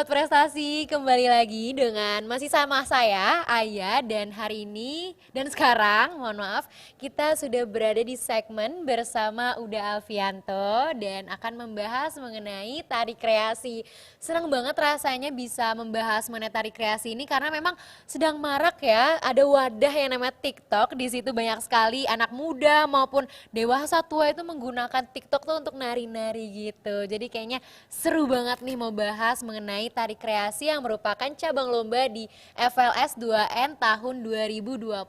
Sobat Prestasi, kembali lagi dengan masih sama saya, Aya, dan hari ini dan sekarang, mohon maaf, kita sudah berada di segmen bersama Uda Alfianto dan akan membahas mengenai tari kreasi. Senang banget rasanya bisa membahas mengenai tari kreasi ini karena memang sedang marak ya, ada wadah yang namanya TikTok, di situ banyak sekali anak muda maupun dewasa tua itu menggunakan TikTok tuh untuk nari-nari gitu. Jadi kayaknya seru banget nih mau bahas mengenai tari kreasi yang merupakan cabang lomba di FLS 2N tahun 2021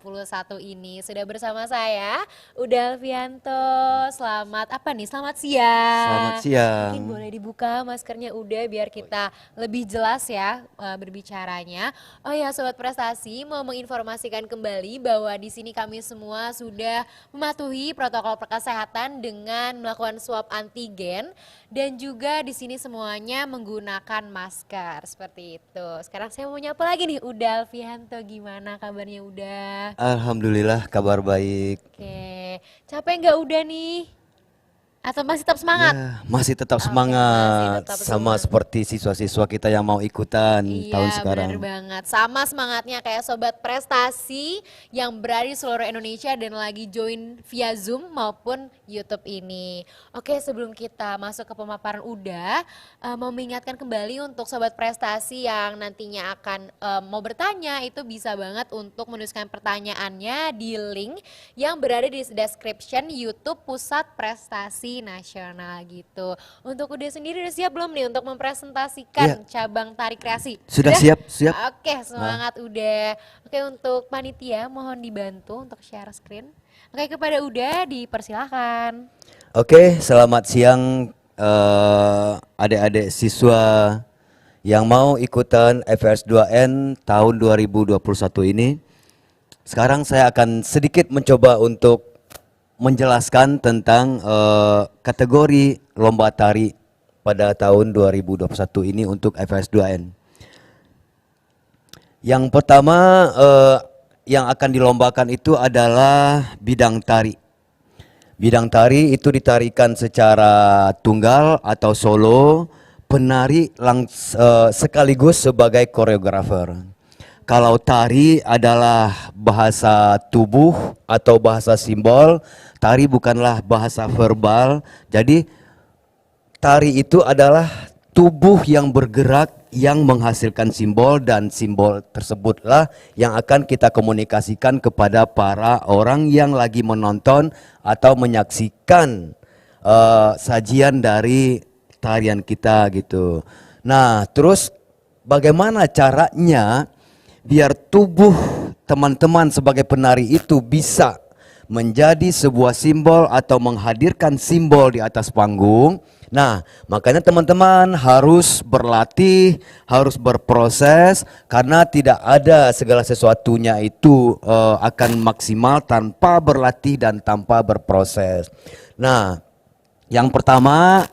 ini. Sudah bersama saya Uda Alfianto. Selamat apa nih? Selamat Selamat siang. Mungkin siang. boleh dibuka maskernya Uda biar kita lebih jelas ya berbicaranya. Oh ya Sobat Prestasi, mau menginformasikan kembali bahwa di sini kami semua sudah mematuhi protokol kesehatan dengan melakukan swab antigen dan juga di sini semuanya menggunakan masker seperti itu. Sekarang saya mau nyapa lagi nih Uda Alfianto, gimana kabarnya Uda? Alhamdulillah kabar baik. Oke, capek nggak Uda nih? Atau masih tetap semangat? Ya, masih tetap Oke, masih semangat tetap sama semangat. seperti siswa-siswa kita yang mau ikutan tahun Iya benar sekarang. banget, sama semangatnya kayak Sobat Prestasi yang berada di seluruh Indonesia dan lagi join via Zoom maupun YouTube ini. Oke, sebelum kita masuk ke pemaparan Uda, mau mengingatkan kembali untuk Sobat Prestasi yang nantinya akan mau bertanya, itu bisa banget untuk menuliskan pertanyaannya di link yang berada di description YouTube Pusat Prestasi Nasional gitu. Untuk Uda sendiri udah siap belum nih untuk Iya, mempresentasikan cabang tari kreasi? sudah Sudah? siap, siap. Oke, Ah, semangat Uda. Oke, untuk panitia mohon dibantu untuk share screen. Oke, kepada Uda dipersilahkan. Oke, selamat siang adik-adik siswa yang mau ikutan FRS 2N tahun 2021 ini. Sekarang saya akan sedikit mencoba untuk menjelaskan tentang kategori lomba tari pada tahun 2021 ini untuk FS 2N. Yang pertama yang akan dilombakan itu adalah bidang tari. Bidang tari itu ditarikan secara tunggal atau solo, penari sekaligus sebagai koreografer. Kalau tari adalah bahasa tubuh atau bahasa simbol, tari bukanlah bahasa verbal. Jadi tari itu adalah tubuh yang bergerak yang menghasilkan simbol dan simbol tersebutlah yang akan kita komunikasikan kepada para orang yang lagi menonton atau menyaksikan sajian dari tarian kita gitu. Nah, terus bagaimana caranya biar tubuh teman-teman sebagai penari itu bisa menjadi sebuah simbol atau menghadirkan simbol di atas panggung. Nah, makanya teman-teman harus berlatih, harus berproses karena tidak ada segala sesuatunya itu akan maksimal tanpa berlatih dan tanpa berproses. Nah, yang pertama,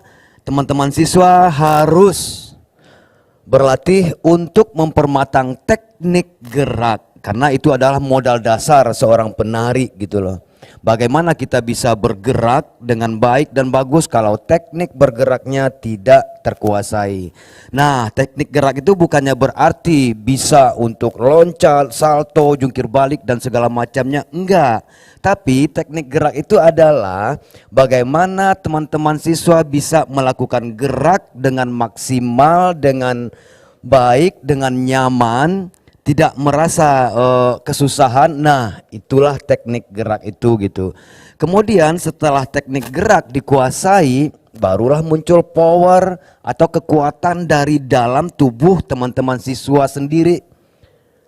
teman-teman siswa harus berlatih untuk mempermatang teknik gerak karena itu adalah modal dasar seorang penari gitu loh. Bagaimana kita bisa bergerak dengan baik dan bagus kalau teknik bergeraknya tidak terkuasai. Nah, teknik gerak itu bukannya berarti bisa untuk loncat, salto, jungkir balik dan segala macamnya, enggak. Tapi teknik gerak itu adalah bagaimana teman-teman siswa bisa melakukan gerak dengan maksimal, dengan baik, dengan nyaman, tidak merasa kesusahan. Nah, itulah teknik gerak itu gitu. Kemudian setelah teknik gerak dikuasai, barulah muncul power atau kekuatan dari dalam tubuh teman-teman siswa sendiri.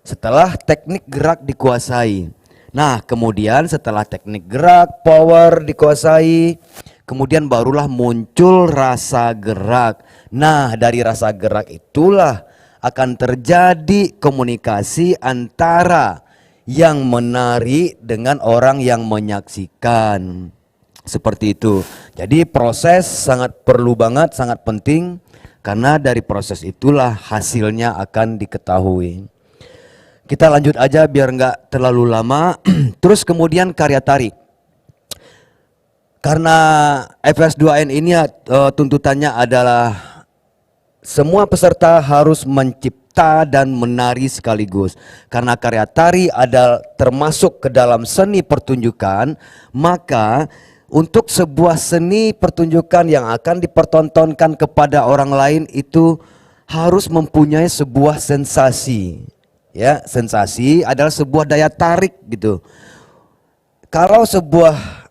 Setelah teknik gerak dikuasai. Nah, kemudian setelah teknik gerak, power dikuasai, kemudian barulah muncul rasa gerak. Nah, dari rasa gerak itulah akan terjadi komunikasi antara yang menari dengan orang yang menyaksikan. Seperti itu. Jadi proses sangat perlu banget, sangat penting karena dari proses itulah hasilnya akan diketahui. Kita lanjut aja biar nggak terlalu lama. Terus kemudian karya tari. Karena FS2N ini tuntutannya adalah semua peserta harus mencipta dan menari sekaligus. Karena karya tari adalah termasuk ke dalam seni pertunjukan, maka untuk sebuah seni pertunjukan yang akan dipertontonkan kepada orang lain itu harus mempunyai sebuah sensasi. Ya, sensasi adalah sebuah daya tarik gitu. Kalau sebuah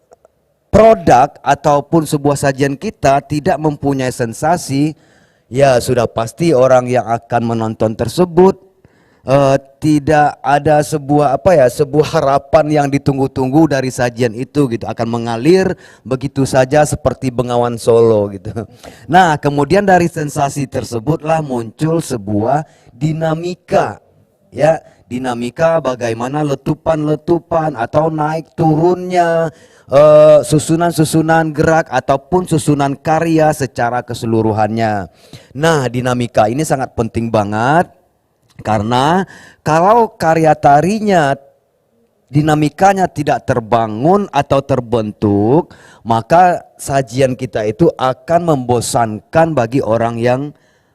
produk ataupun sebuah sajian kita tidak mempunyai sensasi, ya sudah pasti orang yang akan menonton tersebut tidak ada sebuah sebuah harapan yang ditunggu-tunggu dari sajian itu gitu, akan mengalir begitu saja seperti Bengawan Solo gitu. Nah, kemudian dari sensasi tersebutlah muncul sebuah dinamika. Ya, dinamika bagaimana letupan-letupan atau naik turunnya susunan-susunan gerak ataupun susunan karya secara keseluruhannya. Nah, dinamika ini sangat penting banget karena kalau karya tarinya dinamikanya tidak terbangun atau terbentuk, maka sajian kita itu akan membosankan bagi orang yang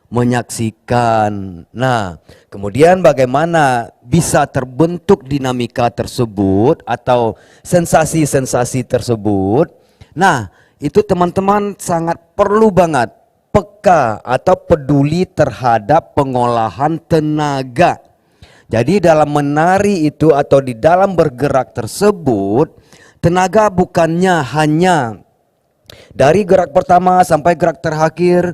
menyaksikan. Nah, kemudian bagaimana bisa terbentuk dinamika tersebut atau sensasi-sensasi tersebut? Nah, itu teman-teman sangat perlu banget peka atau peduli terhadap pengolahan tenaga. Jadi dalam menari itu atau di dalam bergerak tersebut, tenaga bukannya hanya dari gerak pertama sampai gerak terakhir,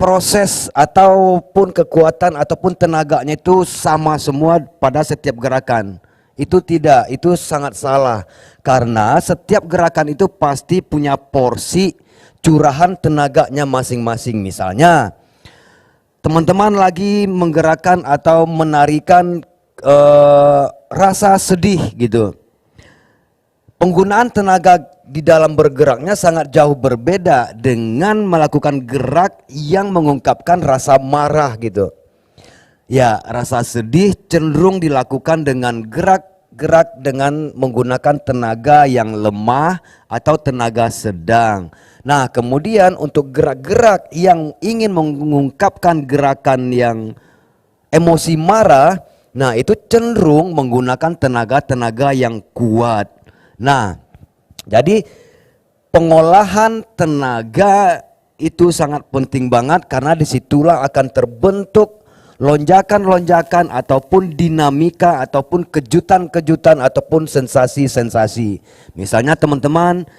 proses ataupun kekuatan ataupun tenaganya itu sama semua pada setiap gerakan. Itu tidak, itu sangat salah. Karena setiap gerakan itu pasti punya porsi curahan tenaganya masing-masing. Misalnya teman-teman lagi menggerakkan atau menarikan rasa sedih gitu. Penggunaan tenaga di dalam bergeraknya sangat jauh berbeda dengan melakukan gerak yang mengungkapkan rasa marah gitu. Ya, rasa sedih cenderung dilakukan dengan gerak-gerak dengan menggunakan tenaga yang lemah atau tenaga sedang. Nah, kemudian untuk gerak-gerak yang ingin mengungkapkan gerakan yang emosi marah, nah itu cenderung menggunakan tenaga-tenaga yang kuat. Nah, jadi pengolahan tenaga itu sangat penting banget karena disitulah akan terbentuk lonjakan-lonjakan ataupun dinamika ataupun kejutan-kejutan ataupun sensasi-sensasi. Misalnya teman-teman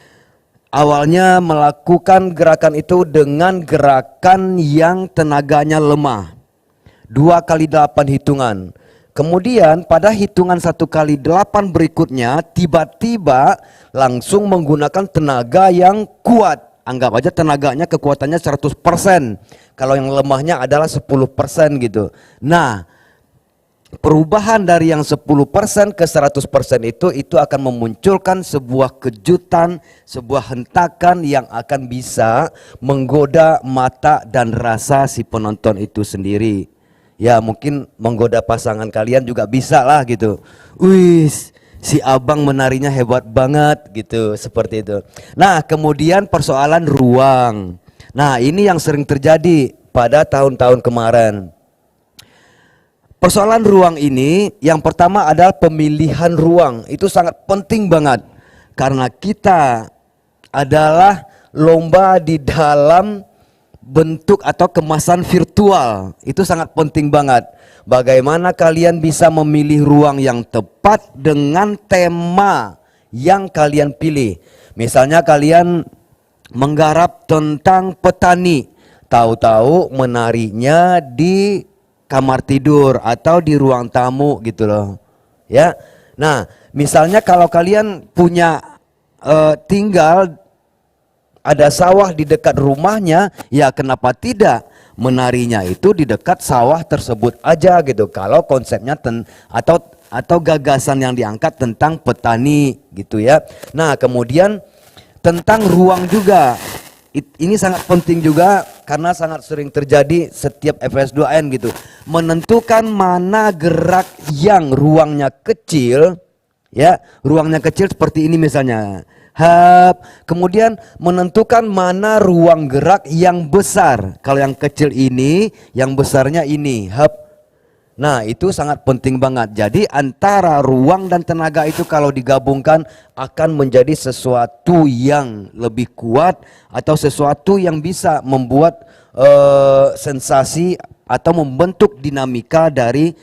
awalnya melakukan gerakan itu dengan gerakan yang tenaganya lemah. 2 kali 8 hitungan. Kemudian pada hitungan 1 kali 8 berikutnya tiba-tiba langsung menggunakan tenaga yang kuat. Anggap aja tenaganya kekuatannya 100%. Kalau yang lemahnya adalah 10% gitu. Nah, perubahan dari yang 10% ke 100% itu akan memunculkan sebuah kejutan, sebuah hentakan yang akan bisa menggoda mata dan rasa si penonton itu sendiri. Ya mungkin menggoda pasangan kalian juga bisa lah gitu. Wih, si abang menarinya hebat banget gitu, seperti itu. Nah, kemudian persoalan ruang. Nah, ini yang sering terjadi pada tahun-tahun kemarin. Persoalan ruang ini yang pertama adalah pemilihan ruang. Itu sangat penting banget karena kita adalah lomba di dalam bentuk atau kemasan virtual. Itu sangat penting banget. Bagaimana kalian bisa memilih ruang yang tepat dengan tema yang kalian pilih. Misalnya kalian menggarap tentang petani, tahu-tahu menarinya di kamar tidur atau di ruang tamu gitu loh. Ya. Nah, misalnya kalau kalian punya tinggal ada sawah di dekat rumahnya, ya kenapa tidak menarinya itu di dekat sawah tersebut aja gitu. Kalau konsepnya atau gagasan yang diangkat tentang petani gitu ya. Nah, kemudian tentang ruang juga. Ini sangat penting juga karena sangat sering terjadi setiap FS2N gitu. Menentukan mana gerak yang ruangnya kecil, ya, ruangnya kecil seperti ini misalnya. Kemudian menentukan mana ruang gerak yang besar. Kalau yang kecil ini, yang besarnya ini. Nah, itu sangat penting banget. Jadi antara ruang dan tenaga itu kalau digabungkan akan menjadi sesuatu yang lebih kuat atau sesuatu yang bisa membuat sensasi atau membentuk dinamika dari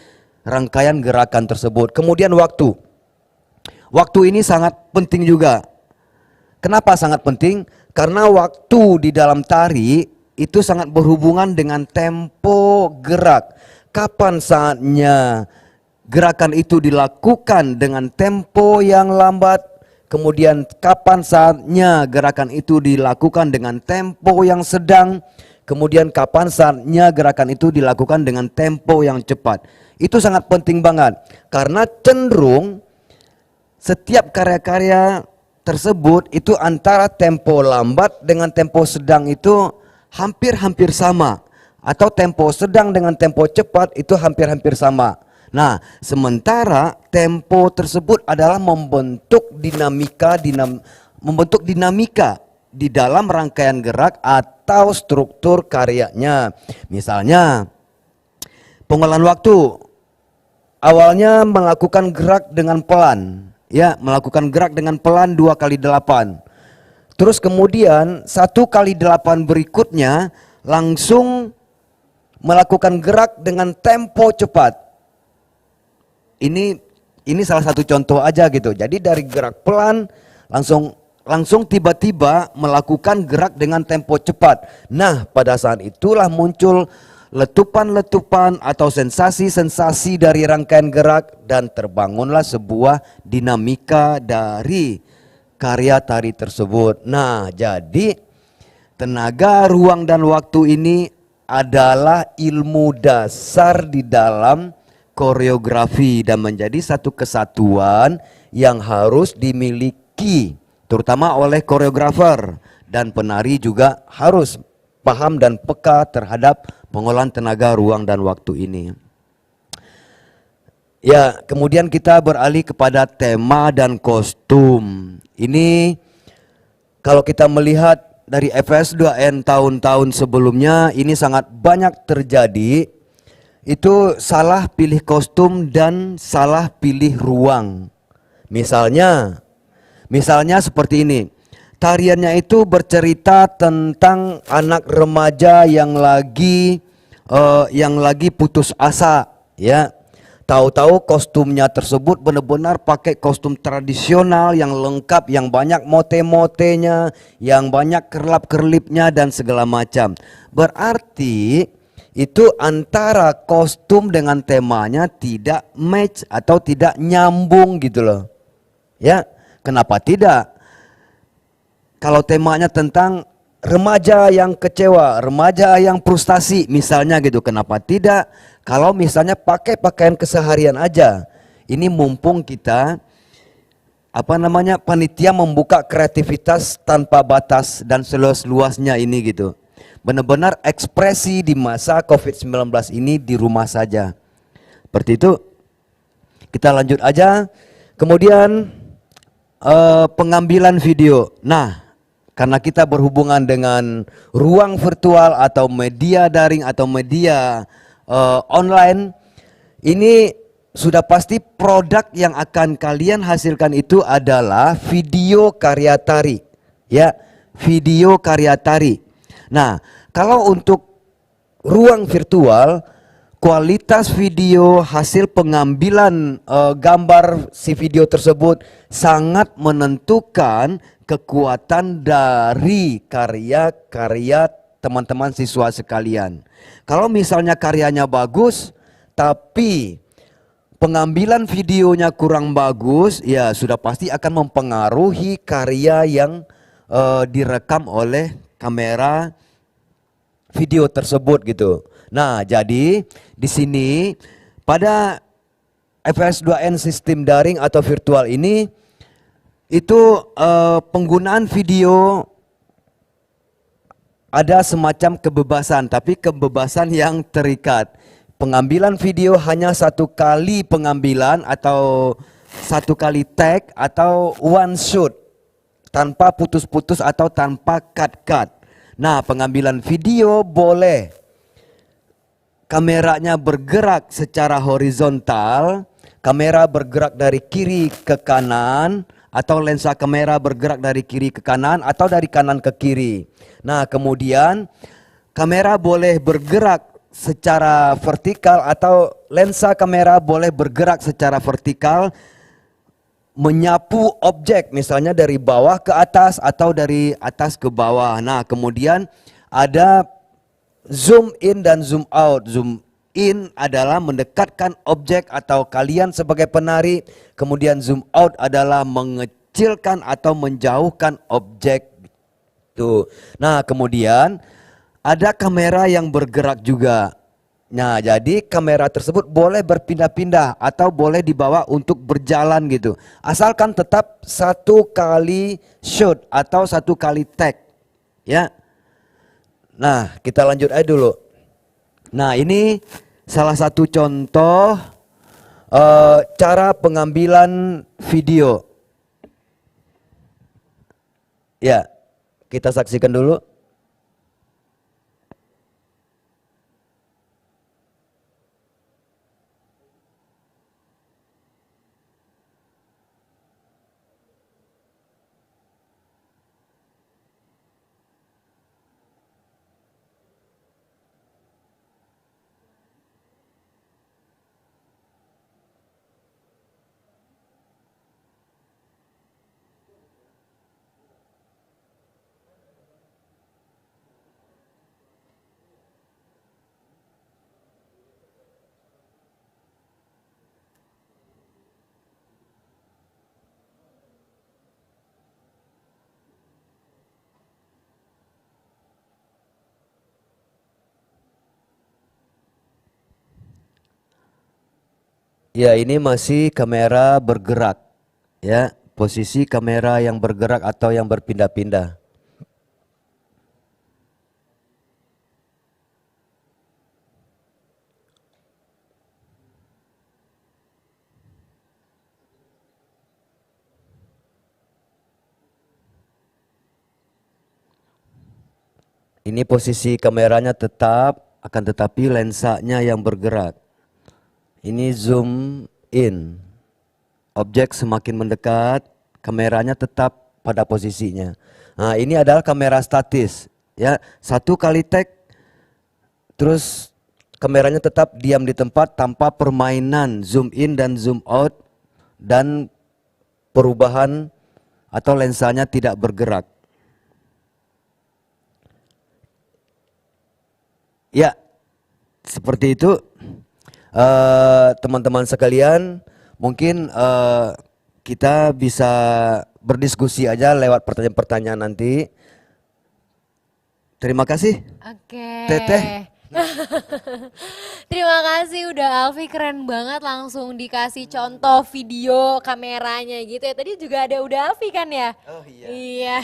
rangkaian gerakan tersebut. Kemudian waktu. Waktu ini sangat penting juga. Kenapa sangat penting? Karena waktu di dalam tari itu sangat berhubungan dengan tempo gerak. Kapan saatnya gerakan itu dilakukan dengan tempo yang lambat, kemudian kapan saatnya gerakan itu dilakukan dengan tempo yang sedang, kemudian kapan saatnya gerakan itu dilakukan dengan tempo yang cepat. Itu sangat penting banget, karena cenderung setiap karya-karya tersebut itu antara tempo lambat dengan tempo sedang itu hampir-hampir sama. Atau tempo sedang dengan tempo cepat itu hampir-hampir sama. Nah, sementara tempo tersebut adalah membentuk dinamika di dalam rangkaian gerak atau struktur karyanya. Misalnya, pengolahan waktu. Awalnya melakukan gerak dengan pelan. Ya, melakukan gerak dengan pelan 2 kali 8. Terus kemudian 1 kali 8 berikutnya langsung melakukan gerak dengan tempo cepat. Ini salah satu contoh aja gitu. Jadi dari gerak pelan langsung tiba-tiba melakukan gerak dengan tempo cepat. Nah, pada saat itulah muncul letupan-letupan atau sensasi-sensasi dari rangkaian gerak dan terbangunlah sebuah dinamika dari karya tari tersebut. Nah, jadi tenaga, ruang dan waktu ini adalah ilmu dasar di dalam koreografi dan menjadi satu kesatuan yang harus dimiliki terutama oleh koreografer, dan penari juga harus paham dan peka terhadap pengolahan tenaga, ruang dan waktu ini. Ya, kemudian kita beralih kepada tema dan kostum. Ini kalau kita melihat dari FS2N tahun-tahun sebelumnya ini sangat banyak terjadi. Itu salah pilih kostum dan salah pilih ruang. Misalnya seperti ini. Tariannya itu bercerita tentang anak remaja yang lagi putus asa, ya. Tahu-tahu kostumnya tersebut benar-benar pakai kostum tradisional yang lengkap, yang banyak mote-motenya, yang banyak kerlap-kerlipnya dan segala macam. Berarti itu antara kostum dengan temanya tidak match atau tidak nyambung gitu loh. Ya, kenapa tidak? Kalau temanya tentang remaja yang kecewa, remaja yang frustasi misalnya gitu, kenapa tidak? Kalau misalnya pakai pakaian keseharian aja. Ini mumpung kita panitia membuka kreativitas tanpa batas dan seluas-luasnya ini gitu. Benar-benar ekspresi di masa COVID-19 ini di rumah saja. Seperti itu. Kita lanjut aja. Kemudian pengambilan video. Nah, karena kita berhubungan dengan ruang virtual atau media daring atau media online, ini sudah pasti produk yang akan kalian hasilkan itu adalah video karya tari. Ya, video karya tari. Nah, kalau untuk ruang virtual, kualitas video hasil pengambilan gambar si video tersebut sangat menentukan kekuatan dari karya-karya teman-teman siswa sekalian. Kalau misalnya karyanya bagus, tapi pengambilan videonya kurang bagus, ya sudah pasti akan mempengaruhi karya yang direkam oleh kamera video tersebut gitu. Nah, jadi di sini pada FS2N sistem daring atau virtual ini itu penggunaan video ada semacam kebebasan, tapi kebebasan yang terikat. Pengambilan video hanya 1 kali pengambilan atau 1 kali take atau one shot. tanpa putus-putus atau tanpa cut-cut. Nah, pengambilan video boleh kameranya bergerak secara horizontal, kamera bergerak dari kiri ke kanan, atau lensa kamera bergerak dari kiri ke kanan atau dari kanan ke kiri. Nah, kemudian kamera boleh bergerak secara vertikal atau lensa kamera boleh bergerak secara vertikal menyapu objek, misalnya dari bawah ke atas atau dari atas ke bawah. Nah, kemudian ada zoom in dan zoom out. Zoom in adalah mendekatkan objek atau kalian sebagai penari, kemudian zoom out adalah mengecilkan atau menjauhkan objek. Tuh. Nah, kemudian ada kamera yang bergerak juga. Nah, jadi kamera tersebut boleh berpindah-pindah atau boleh dibawa untuk berjalan gitu. Asalkan tetap satu kali shoot atau satu kali take. Ya. Nah, kita lanjut aja dulu. Nah, ini salah satu contoh cara pengambilan video. Ya, kita saksikan dulu. Ya, ini masih kamera bergerak. Ya, posisi kamera yang bergerak atau yang berpindah-pindah. Ini posisi kameranya tetap, akan tetapi lensanya yang bergerak. Ini zoom in. Objek semakin mendekat, kameranya tetap pada posisinya. Nah, ini adalah kamera statis. Ya, satu kali take, terus kameranya tetap diam di tempat tanpa permainan zoom in dan zoom out dan perubahan atau lensanya tidak bergerak. Ya, seperti itu. Teman-teman sekalian, mungkin kita bisa berdiskusi aja lewat pertanyaan-pertanyaan nanti. Terima kasih. Oke. Teteh. Terima kasih udah Alfi, keren banget langsung dikasih contoh video kameranya gitu ya. Tadi juga ada udah Alfi kan ya? Oh iya. Iya.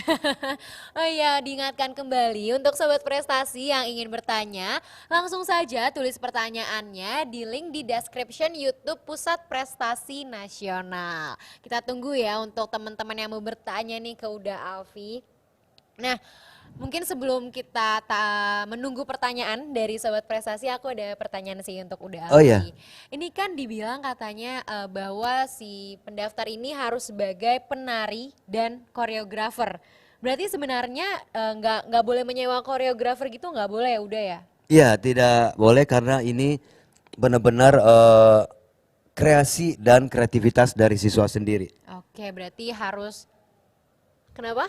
Oh iya, diingatkan kembali untuk sobat prestasi yang ingin bertanya, langsung saja tulis pertanyaannya di link di description YouTube Pusat Prestasi Nasional. Kita tunggu ya untuk teman-teman yang mau bertanya nih ke udah Alfi. Nah, mungkin sebelum kita menunggu pertanyaan dari Sobat Prestasi, aku ada pertanyaan sih untuk udah Oh iya. Alfi. Ini kan dibilang katanya bahwa si pendaftar ini harus sebagai penari dan koreografer. Berarti sebenarnya nggak boleh menyewa koreografer gitu, nggak boleh ya udah ya? Iya, tidak boleh karena ini benar-benar kreasi dan kreativitas dari siswa sendiri. Oke, berarti harus, kenapa?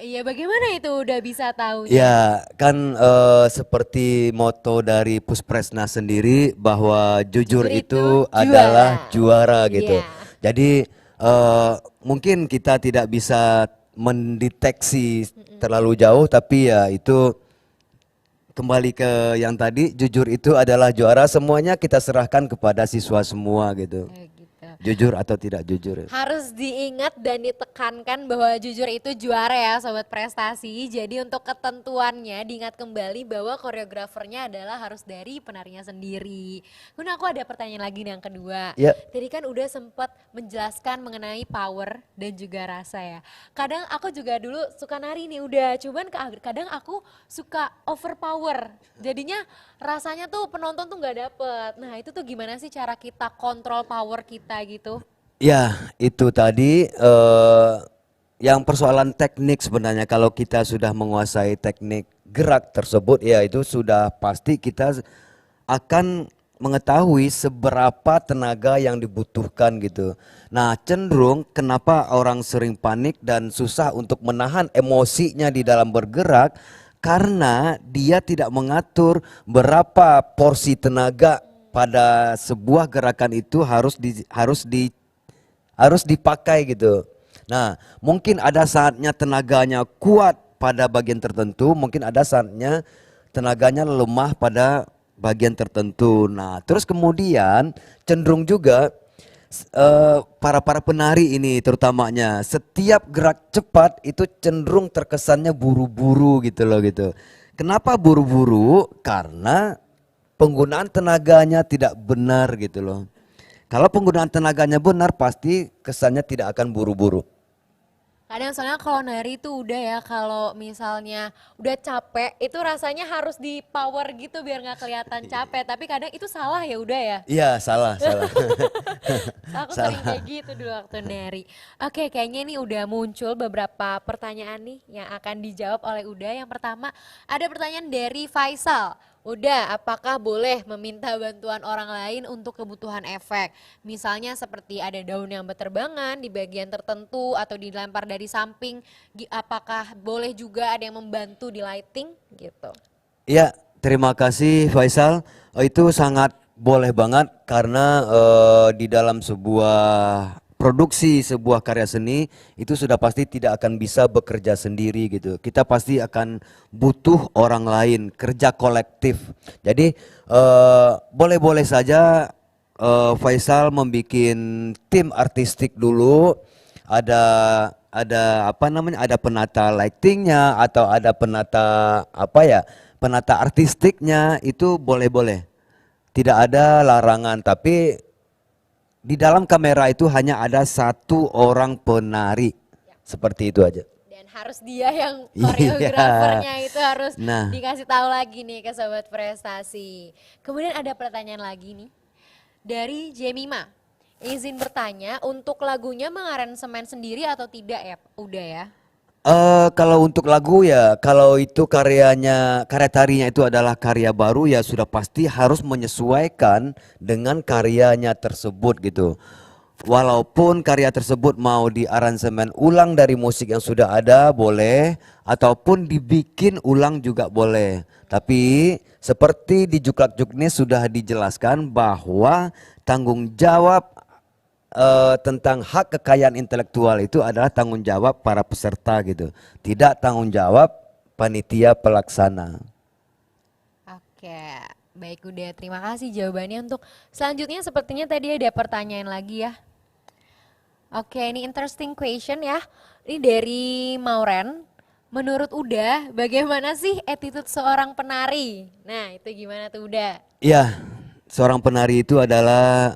Iya, bagaimana itu udah bisa taunya? Ya, kan seperti moto dari Puspresnas sendiri bahwa jujur Jujur itu itu adalah juara. juara gitu. Iya. Jadi mungkin kita tidak bisa mendeteksi terlalu jauh, tapi ya itu kembali ke yang tadi, jujur itu adalah juara. Semuanya kita serahkan kepada siswa semua gitu. Kayak gitu. Jujur atau tidak jujur. Harus diingat dan ditekankan bahwa jujur itu juara ya sobat prestasi. Jadi untuk ketentuannya diingat kembali bahwa koreografernya adalah harus dari penarinya sendiri. Kemudian aku ada pertanyaan lagi nih yang kedua. Ya, Tadi kan udah sempat menjelaskan mengenai power dan juga rasa ya. Kadang aku juga dulu suka nari nih udah, cuman kadang aku suka overpower. Jadinya rasanya tuh penonton tuh nggak dapet. Nah itu tuh gimana sih cara kita kontrol power kita gitu? ya itu tadi yang persoalan teknik sebenarnya kalau kita sudah menguasai teknik gerak tersebut ya itu sudah pasti kita akan mengetahui seberapa tenaga yang dibutuhkan gitu. Nah, cenderung kenapa orang sering panik dan susah untuk menahan emosinya di dalam bergerak karena dia tidak mengatur berapa porsi tenaga pada sebuah gerakan itu harus dipakai gitu. Nah, mungkin ada saatnya tenaganya kuat pada bagian tertentu, mungkin ada saatnya tenaganya lemah pada bagian tertentu. Nah, terus kemudian cenderung juga para penari ini terutamanya setiap gerak cepat itu cenderung terkesannya buru-buru gitu loh gitu. Kenapa buru-buru? Karena penggunaan tenaganya tidak benar gitu loh. Kalau penggunaan tenaganya benar pasti kesannya tidak akan buru-buru. Kadang soalnya kalau nari itu udah ya kalau misalnya udah capek itu rasanya harus di power gitu biar nggak kelihatan capek. Tapi kadang itu salah ya udah ya. Iya, salah, salah. Aku sering Salah. kayak gitu dulu waktu nari. Oke, kayaknya nih udah muncul beberapa pertanyaan nih yang akan dijawab oleh Uda. Yang pertama ada pertanyaan dari Faisal. Uda, apakah boleh meminta bantuan orang lain untuk kebutuhan efek? Misalnya seperti ada daun yang berterbangan di bagian tertentu atau dilempar dari samping. Apakah boleh juga ada yang membantu di lighting gitu? Iya, terima kasih Faisal. Itu sangat boleh banget karena di dalam sebuah produksi sebuah karya seni itu sudah pasti tidak akan bisa bekerja sendiri gitu. Kita pasti akan butuh orang lain, kerja kolektif. Jadi boleh-boleh saja Faisal membuat tim artistik dulu. Ada apa namanya? Ada penata lightingnya atau ada penata apa ya? Penata artistiknya itu boleh-boleh. Tidak ada larangan, tapi di dalam kamera itu hanya ada satu orang penari. Seperti itu aja. Dan harus dia yang Iya. koreografernya itu harus Nah, dikasih tahu lagi nih ke sobat prestasi. Kemudian ada pertanyaan lagi nih dari Jemima. Izin bertanya, untuk lagunya mengaransemen sendiri atau tidak ya? Udah ya. kalau untuk lagu ya, kalau itu karya tarinya itu adalah karya baru ya sudah pasti harus menyesuaikan dengan karyanya tersebut gitu. Walaupun karya tersebut mau diaransemen ulang dari musik yang sudah ada boleh, ataupun dibikin ulang juga boleh. Tapi seperti di Juklak Juknis sudah dijelaskan bahwa tanggung jawab tentang hak kekayaan intelektual itu adalah tanggung jawab para peserta gitu, tidak tanggung jawab panitia pelaksana. Oke, baik udah. Terima kasih jawabannya. Untuk selanjutnya sepertinya tadi ada pertanyaan lagi ya. Oke, ini interesting question ya. Ini dari Mauren. Menurut Uda, bagaimana sih attitude seorang penari? Nah, itu gimana tuh Uda? Ya, seorang penari itu adalah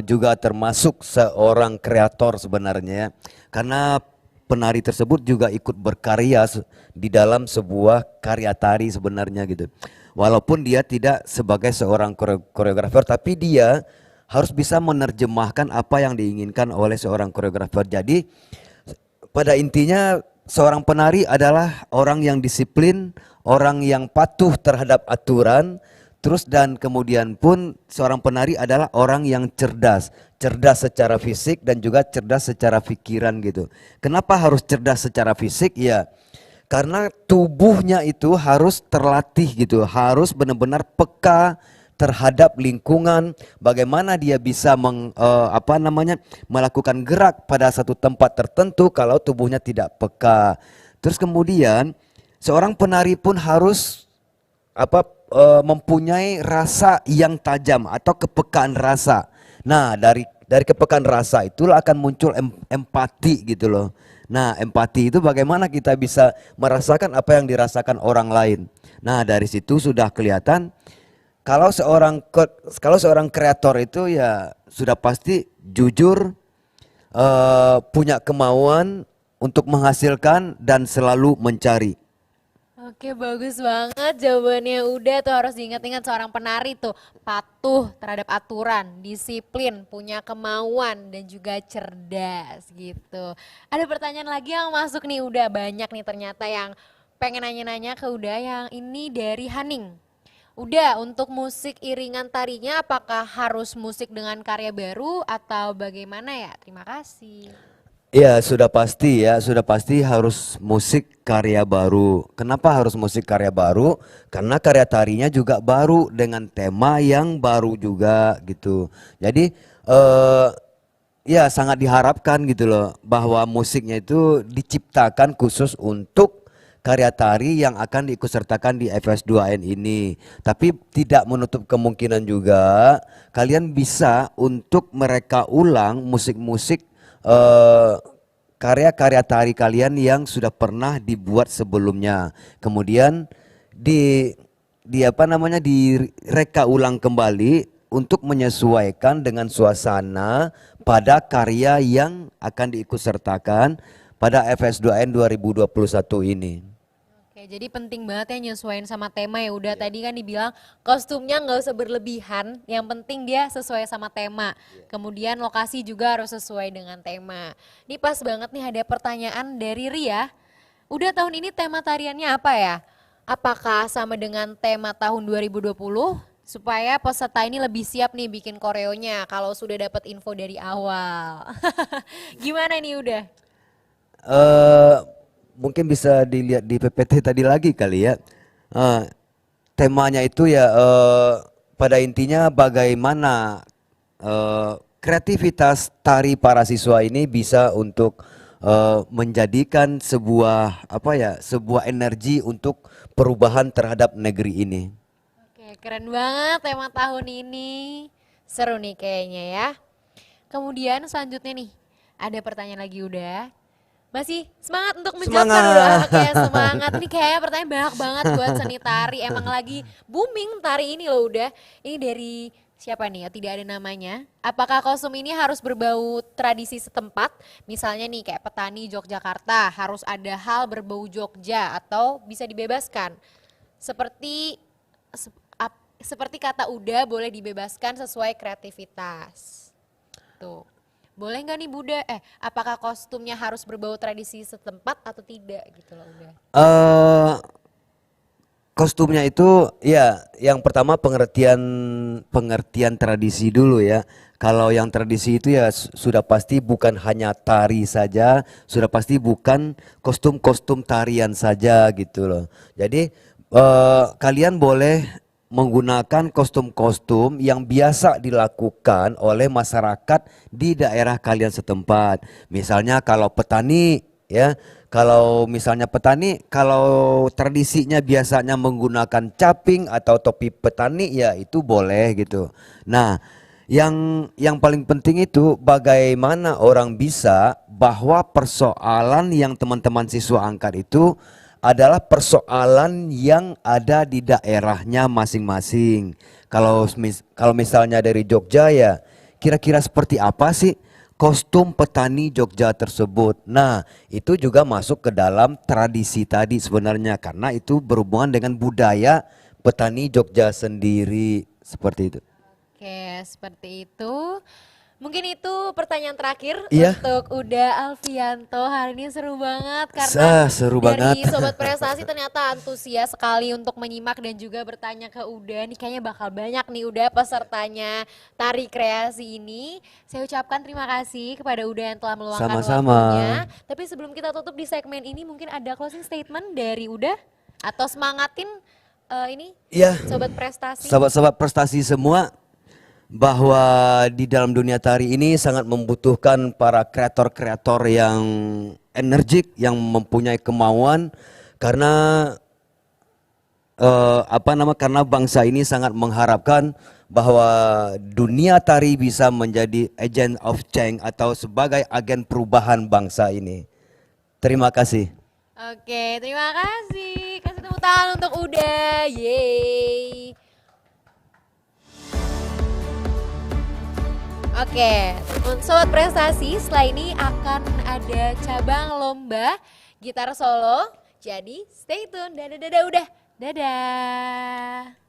juga termasuk seorang kreator sebenarnya ya. Karena penari tersebut juga ikut berkarya di dalam sebuah karya tari sebenarnya gitu. Walaupun dia tidak sebagai seorang koreografer, tapi dia harus bisa menerjemahkan apa yang diinginkan oleh seorang koreografer. Jadi pada intinya seorang penari adalah orang yang disiplin, orang yang patuh terhadap aturan. Terus dan kemudian pun seorang penari adalah orang yang cerdas. Cerdas secara fisik dan juga cerdas secara pikiran gitu. Kenapa harus cerdas secara fisik? Ya karena tubuhnya itu harus terlatih gitu. Harus benar-benar peka terhadap lingkungan, bagaimana dia bisa melakukan gerak pada satu tempat tertentu kalau tubuhnya tidak peka. Terus kemudian seorang penari pun harus mempunyai rasa yang tajam atau kepekaan rasa. Nah, dari kepekaan rasa itulah akan muncul empati gitu loh. Nah, empati itu bagaimana kita bisa merasakan apa yang dirasakan orang lain. Nah, dari situ sudah kelihatan kalau seorang kreator itu ya sudah pasti jujur, punya kemauan untuk menghasilkan dan selalu mencari. Oke, bagus banget jawabannya. Udah tuh harus diingat-ingat seorang penari tuh patuh terhadap aturan, disiplin, punya kemauan dan juga cerdas gitu. Ada pertanyaan lagi yang masuk nih, udah banyak nih ternyata yang pengen nanya-nanya ke Uda. Yang ini dari Haning. Udah, untuk musik iringan tarinya apakah harus musik dengan karya baru atau bagaimana ya? Terima kasih. Ya, sudah pasti harus musik karya baru. Kenapa harus musik karya baru? Karena karya tarinya juga baru dengan tema yang baru juga gitu. Jadi ya sangat diharapkan gitu loh bahwa musiknya itu diciptakan khusus untuk karya tari yang akan diikutsertakan di FS2N ini. Tapi tidak menutup kemungkinan juga kalian bisa untuk mereka ulang musik-musik karya-karya tari kalian yang sudah pernah dibuat sebelumnya. Kemudian di apa namanya direka ulang kembali untuk menyesuaikan dengan suasana pada karya yang akan diikutsertakan pada FS2N 2021 ini. Oke, jadi penting banget ya nyesuaiin sama tema ya. Udah tadi kan dibilang kostumnya nggak usah berlebihan, yang penting dia sesuai sama tema. Kemudian lokasi juga harus sesuai dengan tema. Ini pas banget nih ada pertanyaan dari Ria. Udah tahun ini tema tariannya apa ya? Apakah sama dengan tema tahun 2020? Supaya peserta ini lebih siap nih bikin koreonya kalau sudah dapat info dari awal. Gimana nih udah? eh Mungkin bisa dilihat di PPT tadi lagi kali ya. Eh, Temanya itu ya pada intinya bagaimana kreativitas tari para siswa ini bisa untuk menjadikan sebuah apa ya, sebuah energi untuk perubahan terhadap negeri ini. Oke, keren banget tema tahun ini. Seru nih kayaknya ya. Kemudian selanjutnya nih, ada pertanyaan lagi udah. Masih semangat untuk menjawabkan udah. Semangat. Oke, semangat. Ini kayaknya pertanyaan banyak banget buat seni tari. Emang lagi booming tari ini loh udah. Ini dari siapa nih ya? Tidak ada namanya. Apakah kostum ini harus berbau tradisi setempat? Misalnya nih kayak petani Yogyakarta harus ada hal berbau Jogja atau bisa dibebaskan. Seperti seperti kata Uda boleh dibebaskan sesuai kreativitas. Tuh. Boleh nggak nih Buddha? Apakah kostumnya harus berbau tradisi setempat atau tidak gitu loh Uda? eh Kostumnya itu ya yang pertama pengertian pengertian tradisi dulu ya. Kalau yang tradisi itu ya sudah pasti bukan hanya tari saja, sudah pasti bukan kostum-kostum tarian saja gitu loh. Jadi kalian boleh menggunakan kostum-kostum yang biasa dilakukan oleh masyarakat di daerah kalian setempat. Misalnya kalau petani ya, kalau misalnya petani, kalau tradisinya biasanya menggunakan caping atau topi petani ya itu boleh gitu. Nah, yang paling penting itu bagaimana orang bisa bahwa persoalan yang teman-teman siswa angkat itu adalah persoalan yang ada di daerahnya masing-masing. Kalau misalnya dari Jogja ya kira-kira seperti apa sih kostum petani Jogja tersebut. Nah, itu juga masuk ke dalam tradisi tadi sebenarnya karena itu berhubungan dengan budaya petani Jogja sendiri seperti itu. Oke, seperti itu. Mungkin itu pertanyaan terakhir Iya, untuk Uda Alfianto. Hari ini seru banget karena seru dari banget. Sobat Prestasi ternyata antusias sekali untuk menyimak dan juga bertanya ke Uda. Nih kayaknya bakal banyak nih Uda pesertanya Tari Kreasi ini. Saya ucapkan terima kasih kepada Uda yang telah meluangkan Sama-sama. waktunya. Tapi sebelum kita tutup di segmen ini mungkin ada closing statement dari Uda atau semangatin ini Iya, Sobat Prestasi. sobat-sobat prestasi semua, bahwa di dalam dunia tari ini sangat membutuhkan para kreator-kreator yang energik, yang mempunyai kemauan karena karena bangsa ini sangat mengharapkan bahwa dunia tari bisa menjadi agent of change atau sebagai agen perubahan bangsa ini. Terima kasih. Oke, terima kasih. Kasih tepuk tangan untuk Uda. Yeay. Oke, Sobat Prestasi, setelah ini akan ada cabang lomba gitar solo. Jadi stay tune. Dadah, dadah, udah. Dadah.